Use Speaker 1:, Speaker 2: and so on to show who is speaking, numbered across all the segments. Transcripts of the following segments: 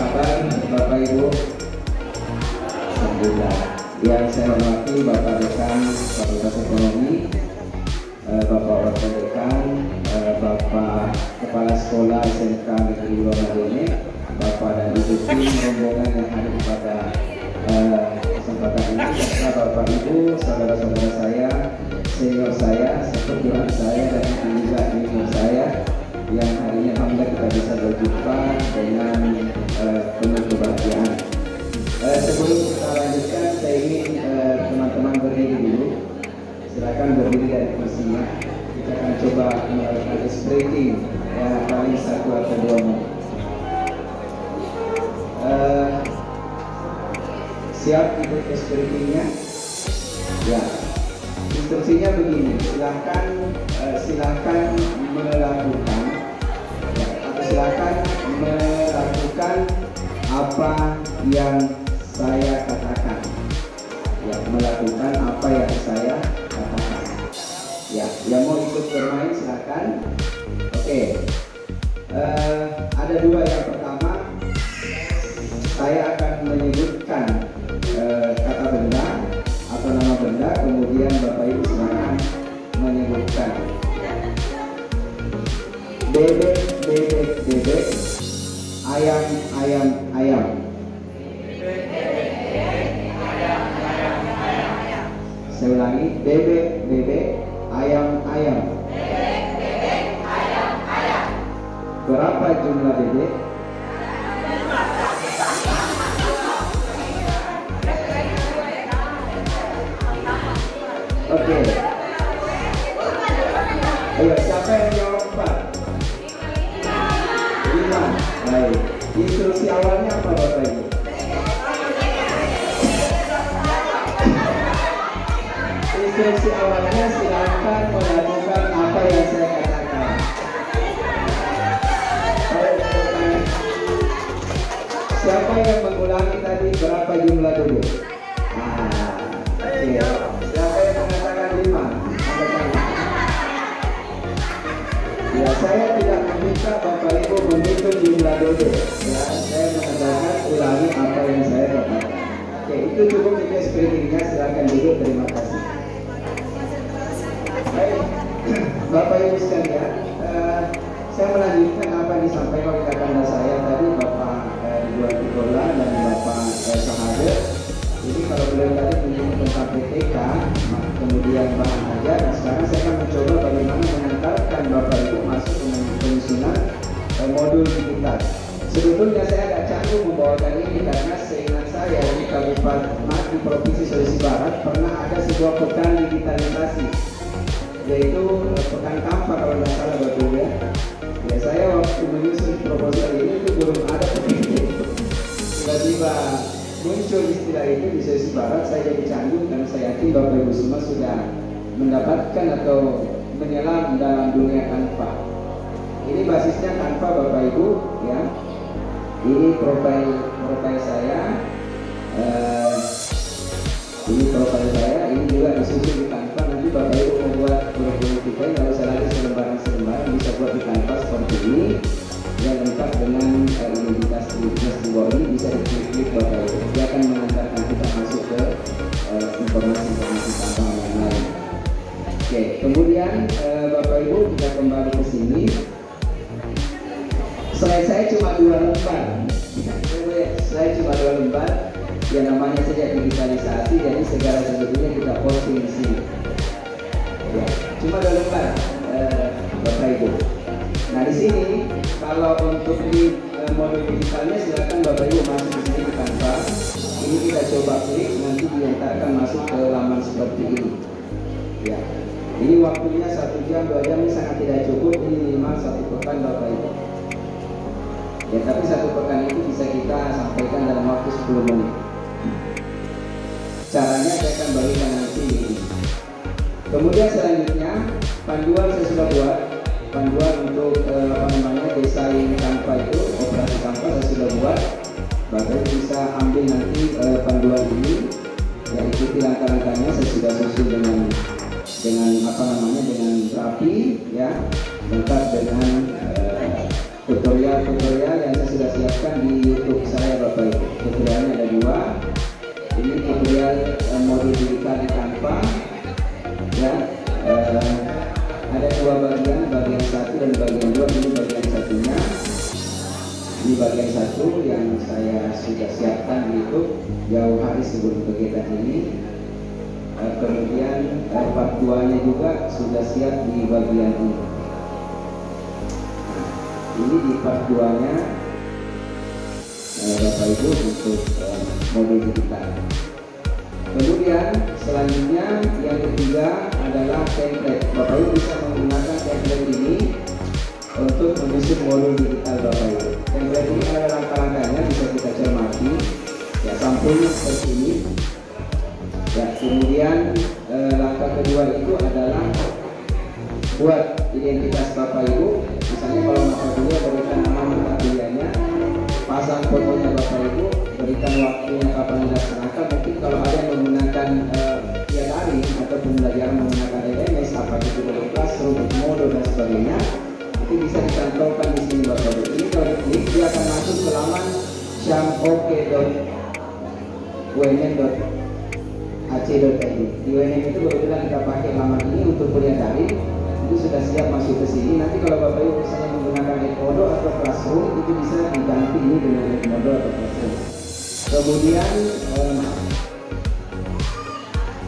Speaker 1: kabar Bapak Ibu? Alhamdulillah. Yang saya hormati Bapak Dekan Fakultas Ekonomi, Bapak Wakil Dekan, Bapak Kepala Sekolah SMK Negeri 2 Madone, Bapak dan Ibu tim rombongan yang hadir pada kesempatan ini, serta Bapak Ibu, saudara-saudara saya, senior saya, seperjuangan saya, dan juga ibu saya yang hari ini alhamdulillah kita bisa berjumpa dengan penuh kebahagiaan. Sebelum kita lanjutkan, saya ingin teman-teman berdiri dulu. Silakan berdiri dari kursinya. Kita akan coba melakukan ice breaking paling 1 atau 2 menit. Siap ikut ice breakingnya? Ya. Instruksinya begini. Silakan melakukan apa yang saya katakan. Ya, melakukan apa yang saya katakan. Ya, yang mau ikut bermain silakan. Oke. Ada 2. Yang pertama, saya akan menyebutkan kata benda atau nama benda, kemudian Bapak Ibu silakan menyebutkan. Bebek, bebek, bebek. Ayam, ayam, ayam. Saya ulangi, bebek, bebek, ayam, ayam. Berapa jumlah bebek? Oke. Ayo, siapa yang jawab 4? 5. Baik. Instruksi awalnya apa Bapak Ibu? Instruksi awalnya silakan melakukan apa yang saya katakan. Siapa yang mengulangi tadi berapa jumlah dulu? Oke. Siapa yang mengatakan 5? Ya, saya tidak meminta Bapak Ibu menghitung jumlah dodol. Ya, saya mengatakan ulangi apa yang saya katakan. Oke, itu cukup untuk speakingnya. Silakan duduk. Terima kasih. Baik, Bapak Ibu sekalian, saya melanjutkan apa yang disampaikan oleh kakanda saya tadi, Bapak Ridwan Fikola dan Bapak Sahade. Jadi kalau beliau tadi menyebut tentang PTK, kemudian bahan ajar, nah sekarang saya akan mencoba bagaimana mengantarkan Bapak Ibu masuk ke penyusunan modul digital. Sebetulnya saya agak canggung membawakan ini karena seingat saya di Kabupaten di Provinsi Sulawesi Barat pernah ada sebuah pekan digitalisasi, yaitu pekan Kampa kalau tidak salah Bapak ya. Ya, saya waktu menyusun proposal ini itu belum ada pekan itu. Tiba-tiba muncul istilah itu di Sulawesi Barat, saya jadi canggung karena saya yakin Bapak Ibu semua sudah mendapatkan atau menyelam dalam dunia Canva. Ini basisnya Canva Bapak Ibu ya. Ini profil saya. Ini profil saya. Ini juga disusun di Canva. Nanti Bapak Ibu membuat kurikulum kita, nggak usah lagi selembaran-selembaran, bisa buat di Canva seperti ini. Yang lengkap dengan identitas di bawah ini bisa diklik Bapak Ibu. Dia akan mengantarkan kita masuk ke informasi-informasi tambahan yang lain. Oke, kemudian Bapak Ibu kita kembali ke sini. Saya cuma 2 lembar. Saya cuma 2 lembar. Yang namanya saja digitalisasi, jadi segala sesuatunya kita posting di sini. Ya, cuma 2 lembar, Bapak Ibu. Nah di sini kalau untuk di modul digitalnya silakan Bapak Ibu masuk di sini di Canva. Ini kita coba klik, nanti diantarkan masuk ke laman seperti ini. Ya, ini waktunya 1 jam 2 jam ini sangat tidak cukup. Ini minimal 1 pekan Bapak Ibu. Ya, tapi 1 pekan itu bisa kita sampaikan dalam waktu 10 menit. Caranya saya akan bagikan nanti ini. Kemudian selanjutnya panduan saya sudah buat. Panduan untuk desain Canva itu, operasi Canva saya sudah buat. Bapak bisa ambil nanti panduan ini, ya ikuti langkah-langkahnya. Saya sudah susun dengan rapi, ya, lengkap dengan tutorial-tutorial yang saya sudah siapkan di YouTube saya Bapak Ibu. Tutorialnya ada dua. Ini tutorial modul digital di Canva. Ya, ada dua bagian, bagian satu dan bagian dua. Ini bagian satunya. Ini bagian satu yang saya sudah siapkan di YouTube jauh hari sebelum kegiatan ini. Kemudian part 2-nya juga sudah siap di bagian ini. Ini di part 2-nya Bapak Ibu untuk modul digital. Kemudian selanjutnya yang ketiga adalah template. Bapak Ibu bisa menggunakan template ini untuk menyusun modul digital Bapak Ibu. Template ini ada langkah-langkahnya, bisa kita cermati. Ya, sampulnya seperti ini. Ya, kemudian langkah kedua itu adalah buat identitas Bapak Ibu. Misalnya kalau mata kuliah, berikan nama mata kuliahnya, pasang fotonya Bapak Ibu, berikan waktunya kapan dilaksanakan. Mungkin kalau ada yang menggunakan via daring atau pembelajaran menggunakan LMS, apakah itu Google Classroom, Moodle dan sebagainya, itu bisa dicantolkan di sini Bapak Ibu. Ini kalau diklik dia akan masuk ke laman syamok.unm.ac.id. Di UNM itu kebetulan kita pakai laman ini untuk kuliah daring, itu sudah siap masuk ke sini. Nanti kalau Bapak Ibu misalnya menggunakan Edmodo atau Classroom, itu bisa diganti ini dengan Edmodo atau Classroom.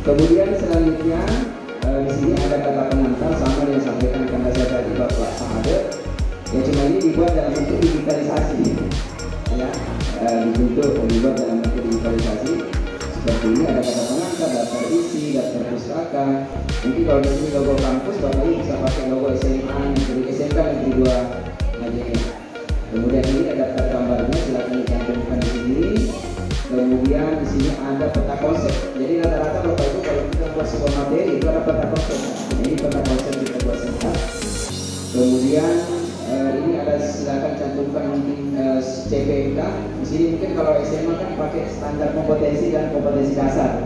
Speaker 1: Kemudian selanjutnya di sini ada kata pengantar sama yang disampaikan rekan saya tadi Bapak Sahade. Ya, cuma ini dibuat dalam bentuk digitalisasi. Ya, dibuat dalam bentuk digitalisasi. Seperti ini ada kata pengantar, daftar isi, daftar pustaka. Mungkin kalau di sini logo kampus, Bapak Ibu bisa pakai logo SMA, Negeri SMK Negeri 2 Majene. Kemudian ini ada daftar gambarnya, silakan dicantumkan di sini. Kemudian di sini ada peta konsep. Jadi rata-rata Bapak Ibu kalau kita buat sebuah materi itu ada peta konsep. Ini peta konsep kita buat singkat. Kemudian ini ada, silakan cantumkan mungkin CPMK. Di sini mungkin kalau SMA kan pakai standar kompetensi dan kompetensi dasar.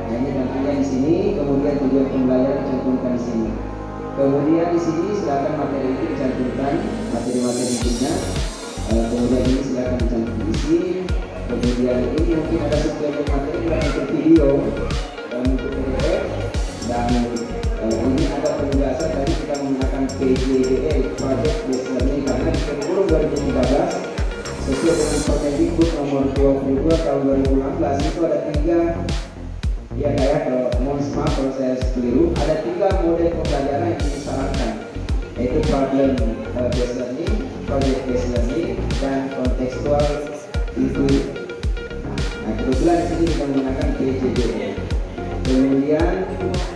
Speaker 1: Nah, ini tentunya di sini. Kemudian tujuan pembelajaran cantumkan di sini. Kemudian di sini silakan materi itu dicantumkan, materi-materi intinya. Kemudian ini silakan dicantumkan di sini. Kemudian ini mungkin ada sebuah materi dalam bentuk video, dalam bentuk PDF, dan ini ada penjelasan tadi kita menggunakan PJDE Project Based Learning karena di kurikulum 2013 sesuai dengan Permendikbud nomor 22 tahun 2016 itu ada 3, ya kayak kalau mohon maaf kalau saya keliru, ada 3 model pembelajaran yang disarankan, yaitu problem based learning, project based learning, dan contextual itu. Nah, kebetulan di sini kita menggunakan PJDE. Kemudian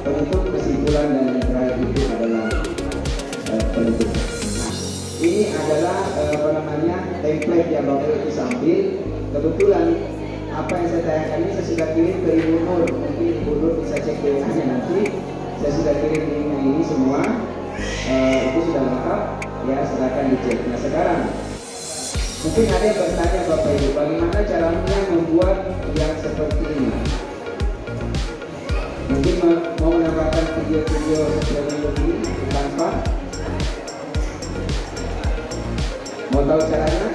Speaker 1: penutup, kesimpulan, dan yang terakhir itu adalah penutup. Nah, ini adalah template yang Bapak Ibu sambil. Kebetulan apa yang saya tayangkan ini saya sudah kirim ke Ibu Nur. Mungkin Ibu Nur bisa cek WA-nya nanti. Saya sudah kirim linknya ini semua. Itu sudah lengkap. Ya, silakan dicek. Nah, sekarang mungkin ada yang bertanya Bapak Ibu, bagaimana caranya membuat yang seperti ini? Mungkin mau menambahkan video-video seperti ini di Canva? Mau tahu caranya?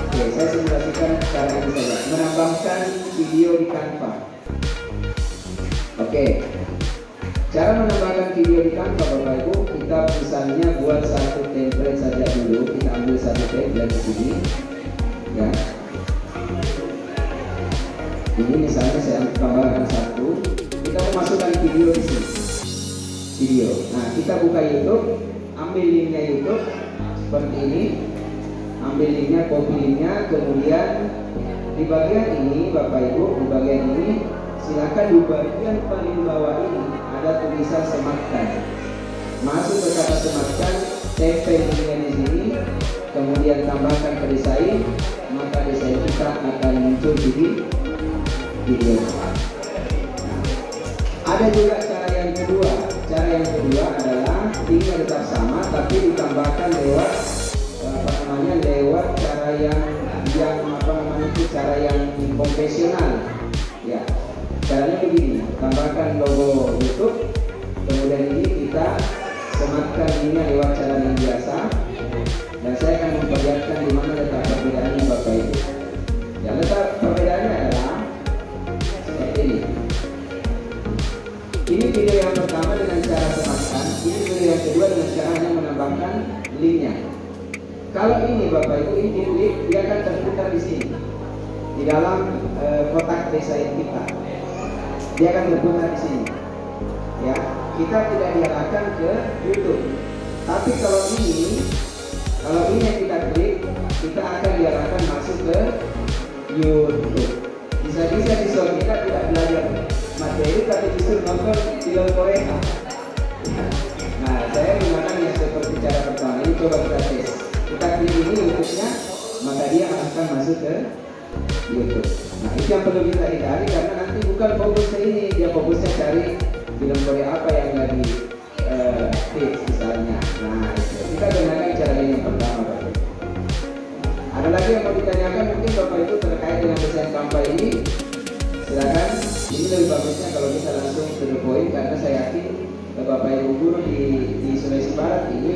Speaker 1: Oke, saya simulasikan cara ini saja. Menambahkan video di Canva. Oke, cara menambahkan video di Canva Bapak Ibu, kita misalnya buat satu template saja dulu. Kita ambil satu template di sini. Ya. Ini misalnya saya tambahkan satu. Kita mau masukkan video di sini. Video. Nah, kita buka YouTube, ambil linknya YouTube seperti ini. Ambil linknya, copy linknya, kemudian di bagian ini Bapak Ibu, di bagian ini silakan di bagian paling bawah ini ada tulisan sematkan. Masuk ke kata sematkan, tempel linknya di sini, kemudian tambahkan ke desain, maka desain kita akan muncul di video. Ada juga cara yang kedua. Cara yang kedua adalah linknya tetap sama, tapi ditambahkan lewat lewat cara yang cara yang konvensional. Ya, caranya begini: tambahkan logo YouTube, kemudian ini kita sematkan linknya lewat cara yang biasa, Dan saya akan memperlihatkan di mana letak perbedaannya Bapak Ibu. Ya, letak perbedaannya adalah seperti ini. Ini video yang pertama dengan cara temaskan, ini video yang kedua dengan cara hanya menambahkan linknya. Kalau ini Bapak Ibu, ini diklik, dia akan terputar di sini, di dalam kotak desain kita. Dia akan terputar di sini. Ya, kita tidak diarahkan ke YouTube. Tapi kalau ini yang kita klik, kita akan diarahkan masuk ke YouTube. Bisa-bisa siswa kita tidak belajar materi tapi justru nonton film Korea. Nah, saya gunakan yang seperti cara pertama ini, coba kita tes. Kita klik ini YouTube-nya, maka dia akan masuk ke YouTube. Nah, itu yang perlu kita hindari karena nanti bukan fokusnya ini, dia fokusnya cari film Korea apa yang lagi hits misalnya. Nah, kita gunakan cara ini yang pertama, Bapak Ibu. Ada lagi yang mau ditanyakan mungkin Bapak Ibu terkait dengan desain Canva ini? Silakan. Ini lebih bagusnya kalau kita langsung to the point karena saya yakin Bapak Ibu guru di Sulawesi Barat ini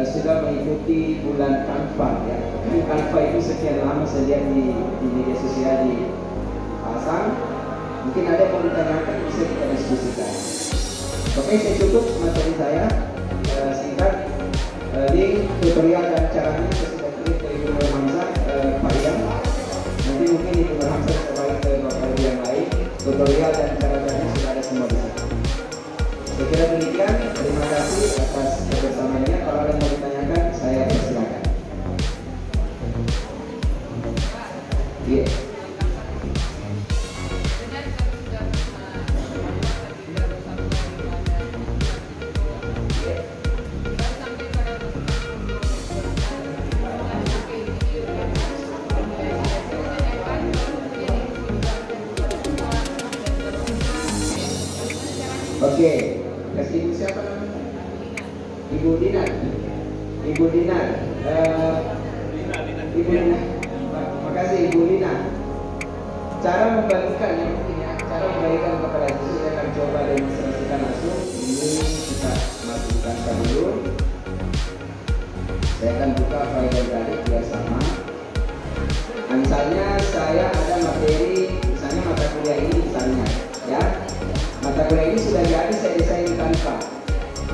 Speaker 1: sudah mengikuti bulan Canva ya. Canva itu sekian lama saya lihat di media sosial dipasang. Mungkin ada yang mau ditanyakan, bisa kita diskusikan. Oke, saya cukup materi saya singkat. Link tutorial dan caranya saya sudah kirim ke Ibu Nur Hamzah, Pak Ian. Nanti mungkin Ibu Nur Hamzah kembali ke Bapak Ibu yang lain. Tutorial dan cara-caranya sudah ada semua di sini. Saya kira demikian. Terima kasih atas kebersamaannya. Kalau ada yang mau ditanyakan, saya persilakan. Iya. Oke, kasih ibu siapa namanya? Ibu Dinar. Ibu Dinar. Ibu Dinar. Makasih Ibu Dinar. Cara membagikan yang mungkin ya, cara membagikan kepada siswa saya akan coba demonstrasikan langsung. Ini kita masukkan dulu. Saya akan buka file dari biar sama. Misalnya saya ada materi, misalnya mata kuliah ini misalnya, ya. Mata kuliah ini sudah jadi saya desain Canva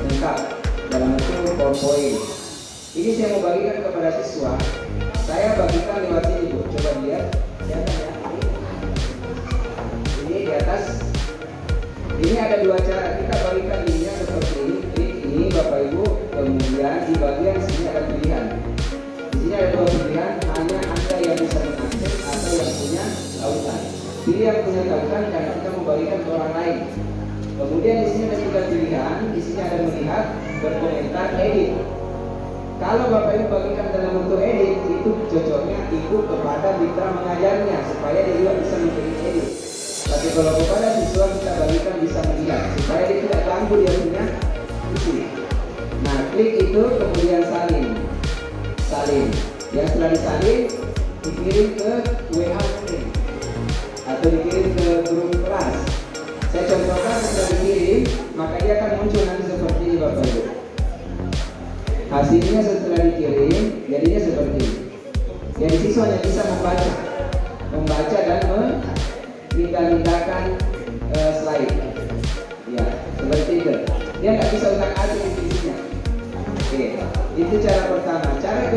Speaker 1: lengkap dalam bentuk PowerPoint. Ini saya mau bagikan kepada siswa. Saya bagikan lewat sini Bu. Coba lihat. Ini di atas. Ini ada dua cara kita bagikan linknya seperti ini. Klik ini Bapak Ibu. Kemudian di bagian sini ada pilihan. Di sini ada dua pilihan. Hanya Anda yang bisa mengakses atau yang punya tautan. Pilih yang punya tautan karena kita membagikan ke orang lain. Kemudian di sini ada tiga pilihan. Di sini ada melihat, berkomentar, edit. Kalau Bapak Ibu bagikan dalam bentuk edit, itu cocoknya Ibu kepada mitra mengajarnya supaya dia juga bisa memilih edit. Tapi kalau kepada siswa kita bagikan bisa melihat supaya dia tidak ganggu dia punya isi. Nah, klik itu kemudian salin. Yang setelah disalin dikirim ke WA atau dikirim ke grup kelas. Saya contohkan setelah dikirim, maka dia akan muncul nanti seperti ini Bapak Ibu. Hasilnya setelah dikirim, jadinya seperti ini. Jadi siswa hanya bisa membaca dan meminta-mintakan slide. Ya, seperti itu. Dia nggak bisa utak-atik isinya. Oke, itu cara pertama. Cara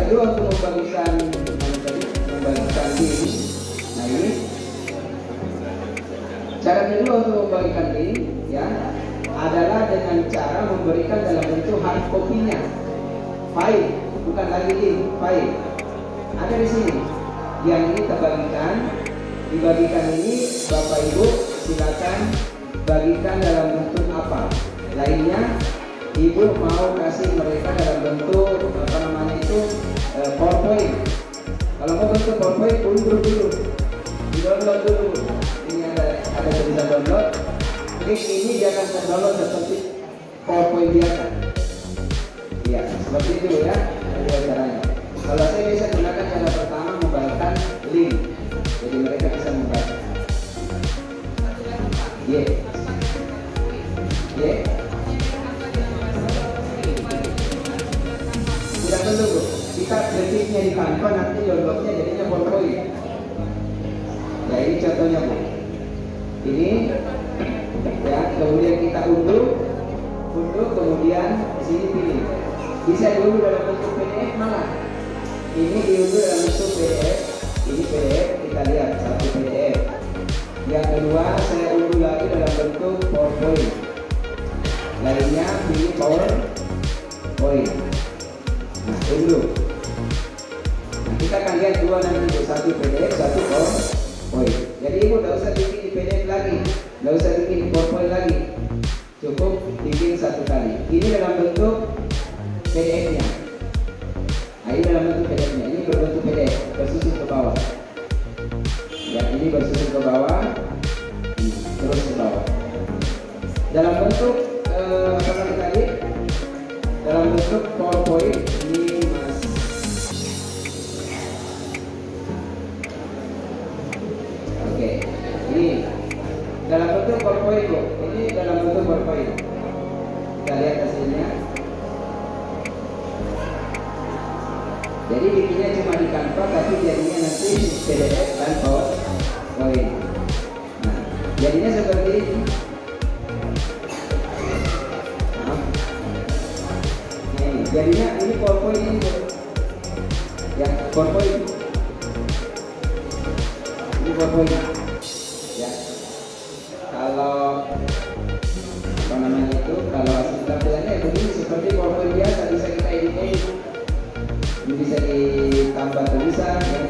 Speaker 1: kedua untuk membagikan link. Nah ini. Cara kedua untuk membagikan link, ya, adalah dengan cara memberikan dalam bentuk hard copy-nya, file, bukan lagi link, file. Ada di sini. Yang ini terbagikan, dibagikan ini Bapak Ibu silakan bagikan dalam bentuk apa. Lainnya Ibu mau kasih mereka dalam bentuk PowerPoint. Kalau mau bentuk PowerPoint, unduh dulu, di-download dulu. Ini ada tulisan download. Klik ini dia akan terdownload seperti PowerPoint biasa. Iya, seperti itu ya. Ada caranya. Kalau saya bisa gunakan cara pertama membagikan link, jadi mereka bisa membaca. contohnya Bu. Ini ya, kemudian kita unduh kemudian di sini pilih. Bisa diunduh dalam bentuk PDF malah. Ini diunduh dalam bentuk PDF. Ini PDF, kita lihat satu PDF. Yang kedua saya unduh lagi dalam bentuk PowerPoint. Lainnya pilih PowerPoint. Nah, unduh. Nah, kita akan lihat dua nanti, satu PDF, satu PowerPoint. Jadi Ibu nggak usah bikin di PDF lagi, nggak usah bikin di PowerPoint lagi, cukup bikin satu kali. Ini dalam bentuk PDF-nya. Nah, ini dalam bentuk PDF-nya. Ini berbentuk PDF, bersusun ke bawah. Ya, ini bersusun ke bawah, terus ke bawah. Dalam bentuk apa lagi tadi? Dalam bentuk PowerPoint ini Mas. Oke, ini dalam bentuk PowerPoint Bu. Ini dalam bentuk PowerPoint. Kita lihat hasilnya. Jadi bikinnya cuma di Canva, tapi jadinya nanti PDF dan PowerPoint. Nah, jadinya seperti ini. Jadinya ini PowerPoint ini ya, PowerPoint ini PowerPoint ya. Kalau apa namanya itu, kalau hasil tampilannya ya begini, seperti PowerPoint biasa, bisa kita edit, ini bisa ditambah tulisan, yang